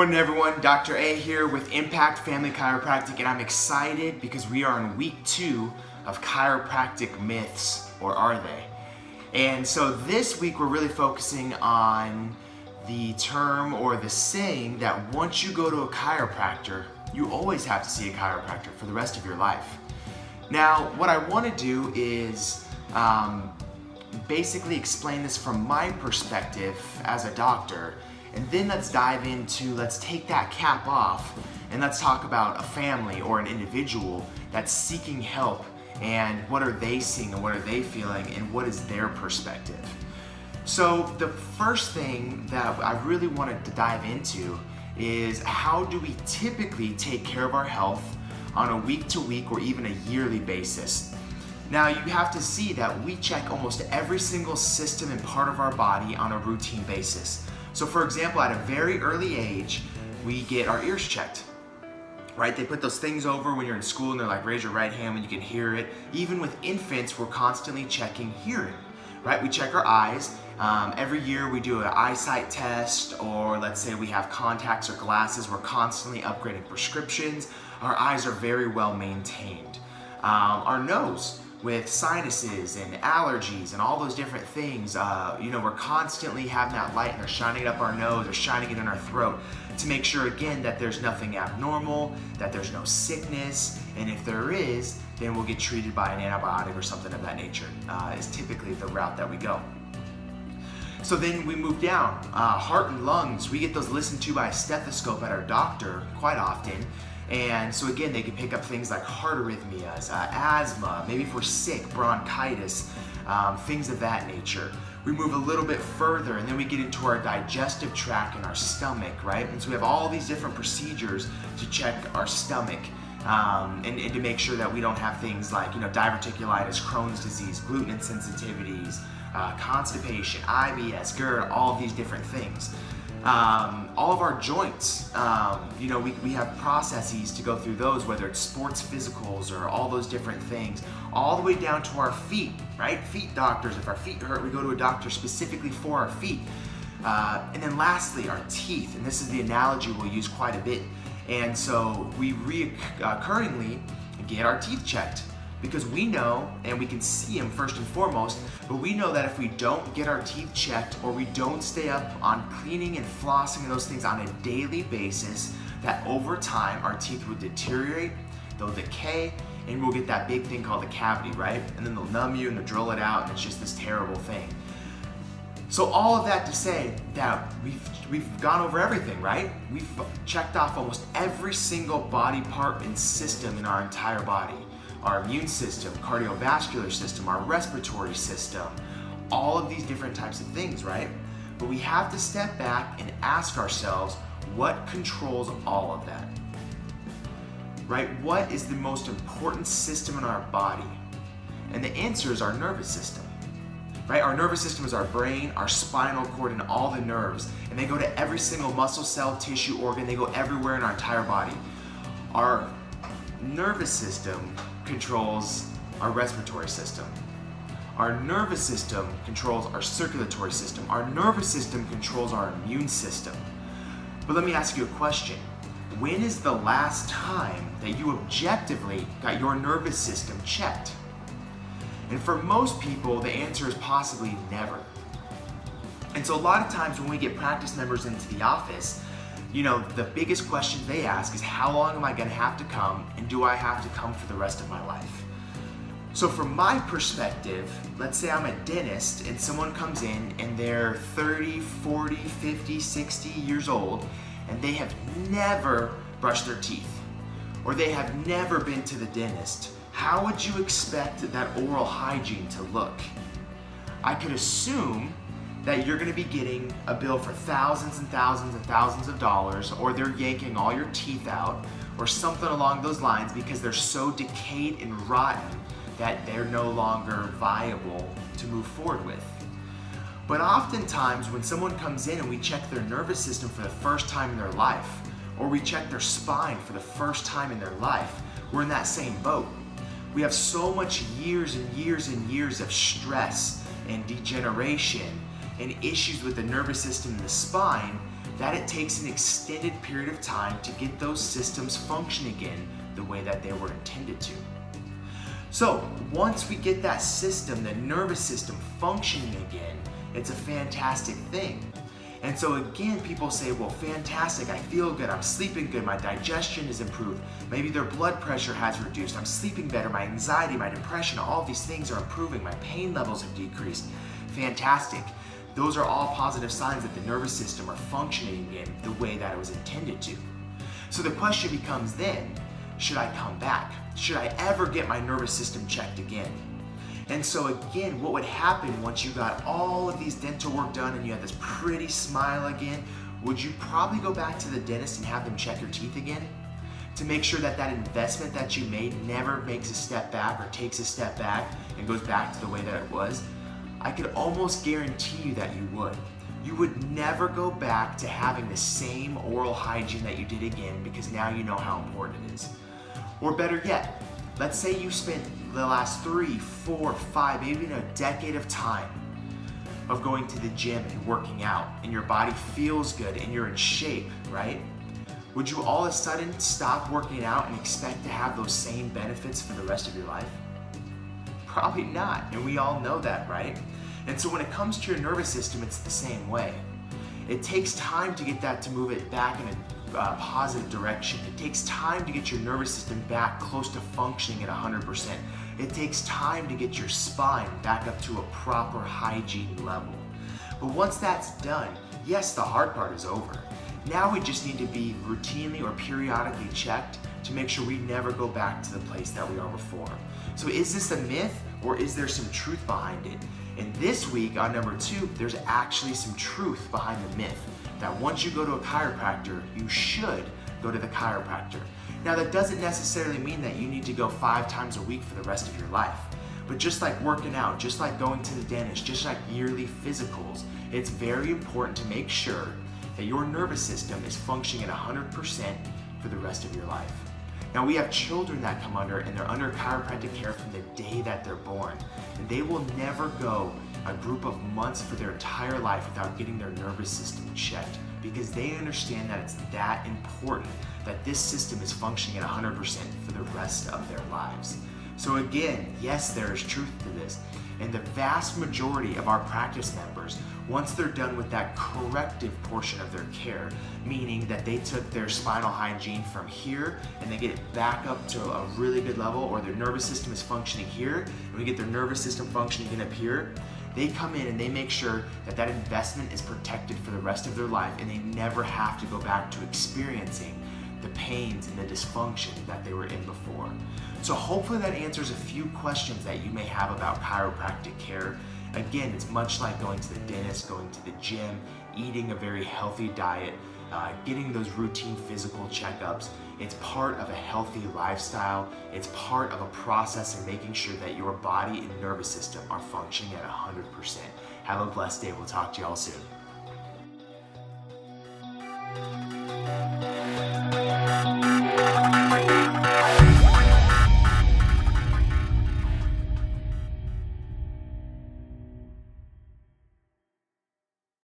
morning everyone, Dr. A here with Impact Family Chiropractic, and I'm excited because we are in week 2 of chiropractic myths, or are they? And so this week we're really focusing on the term or the saying that once you go to a chiropractor, you always have to see a chiropractor for the rest of your life. Now, what I want to do is basically explain this from my perspective as a doctor, and then let's dive into, let's take that cap off and let's talk about a family or an individual that's seeking help and what are they seeing and what are they feeling and what is their perspective. So the first thing that I really wanted to dive into is how do we typically take care of our health on a week-to-week or even a yearly basis. Now you have to see that we check almost every single system and part of our body on a routine basis. So for example, at a very early age, we get our ears checked, right? They put those things over when you're in school and they're like, raise your right hand when you can hear it. Even with infants, we're constantly checking hearing, right? We check our eyes. Every year we do an eyesight test, or let's say we have contacts or glasses. We're constantly upgrading prescriptions. Our eyes are very well maintained. Our nose, with sinuses and allergies and all those different things, we're constantly having that light and they're shining it up our nose or shining it in our throat to make sure, again, that there's nothing abnormal, that there's no sickness, and if there is, then we'll get treated by an antibiotic or something of that nature, is typically the route that we go. So then we move down, heart and lungs, we get those listened to by a stethoscope at our doctor quite often. And so again, they can pick up things like heart arrhythmias, asthma, maybe if we're sick, bronchitis, things of that nature. We move a little bit further and then we get into our digestive tract and our stomach, right? And so we have all these different procedures to check our stomach and to make sure that we don't have things like, diverticulitis, Crohn's disease, gluten insensitivities, constipation, IBS, GERD, all of these different things. All of our joints, we have processes to go through those, whether it's sports physicals or all those different things, all the way down to our feet, right? Feet doctors, if our feet hurt, we go to a doctor specifically for our feet. And then lastly, our teeth, and this is the analogy we'll use quite a bit. And so we recurringly get our teeth checked, because we know, and we can see them first and foremost, but we know that if we don't get our teeth checked or we don't stay up on cleaning and flossing and those things on a daily basis, that over time our teeth will deteriorate, they'll decay, and we'll get that big thing called a cavity, right? And then they'll numb you and they'll drill it out, and it's just this terrible thing. So all of that to say that we've gone over everything, right? We've checked off almost every single body part and system in our entire body. Our immune system, cardiovascular system, our respiratory system, all of these different types of things, right? But we have to step back and ask ourselves, what controls all of that? Right? What is the most important system in our body? And the answer is our nervous system, right? Our nervous system is our brain, our spinal cord, and all the nerves, and they go to every single muscle, cell, tissue, organ. They go everywhere in our entire body. Our nervous system controls our respiratory system. Our nervous system controls our circulatory system. Our nervous system controls our immune system. But let me ask you a question. When is the last time that you objectively got your nervous system checked? And for most people, the answer is possibly never. And so a lot of times when we get practice members into the office, the biggest question they ask is, how long am I going to have to come, and do I have to come for the rest of my life? So from my perspective, let's say I'm a dentist and someone comes in and they're 30, 40, 50, 60 years old and they have never brushed their teeth, or they have never been to the dentist. How would you expect that oral hygiene to look? I could assume that you're going to be getting a bill for thousands and thousands and thousands of dollars, or they're yanking all your teeth out, or something along those lines, because they're so decayed and rotten that they're no longer viable to move forward with. But oftentimes when someone comes in and we check their nervous system for the first time in their life, or we check their spine for the first time in their life, we're in that same boat. We have so much years and years and years of stress and degeneration and issues with the nervous system and the spine that it takes an extended period of time to get those systems functioning again the way that they were intended to. So once we get that system, the nervous system, functioning again, it's a fantastic thing. And so again, people say, well, fantastic, I feel good, I'm sleeping good, my digestion is improved, maybe their blood pressure has reduced, I'm sleeping better, my anxiety, my depression, all these things are improving, my pain levels have decreased. Fantastic. Those are all positive signs that the nervous system are functioning again the way that it was intended to. So the question becomes then, should I come back? Should I ever get my nervous system checked again? And so again, what would happen once you got all of these dental work done and you had this pretty smile again, would you probably go back to the dentist and have them check your teeth again? To make sure that that investment that you made never makes a step back or takes a step back and goes back to the way that it was? I could almost guarantee you that you would. You would never go back to having the same oral hygiene that you did again because now you know how important it is. Or better yet, let's say you spent the last 3, 4, 5, maybe even a decade of time of going to the gym and working out, and your body feels good and you're in shape, right? Would you all of a sudden stop working out and expect to have those same benefits for the rest of your life? Probably not, and we all know that, right? And so when it comes to your nervous system, it's the same way. It takes time to get that to move it back in a positive direction. It takes time to get your nervous system back close to functioning at 100%. It takes time to get your spine back up to a proper hygiene level. But once that's done, yes, the hard part is over. Now we just need to be routinely or periodically checked to make sure we never go back to the place that we are before. So is this a myth or is there some truth behind it? And this week on number 2, there's actually some truth behind the myth that once you go to a chiropractor, you should go to the chiropractor. Now that doesn't necessarily mean that you need to go 5 times a week for the rest of your life. But just like working out, just like going to the dentist, just like yearly physicals, it's very important to make sure that your nervous system is functioning at 100% for the rest of your life. Now we have children that come under and they're under chiropractic care from the day that they're born. And they will never go a group of months for their entire life without getting their nervous system checked because they understand that it's that important that this system is functioning at 100% for the rest of their lives. So again, yes, there is truth to this. And the vast majority of our practice members, once they're done with that corrective portion of their care, meaning that they took their spinal hygiene from here and they get it back up to a really good level, or their nervous system is functioning here and we get their nervous system functioning again up here, they come in and they make sure that that investment is protected for the rest of their life and they never have to go back to experiencing the pains and the dysfunction that they were in before. So hopefully that answers a few questions that you may have about chiropractic care. Again, it's much like going to the dentist, going to the gym, eating a very healthy diet, getting those routine physical checkups. It's part of a healthy lifestyle. It's part of a process in making sure that your body and nervous system are functioning at 100%. Have a blessed day. We'll talk to you all soon.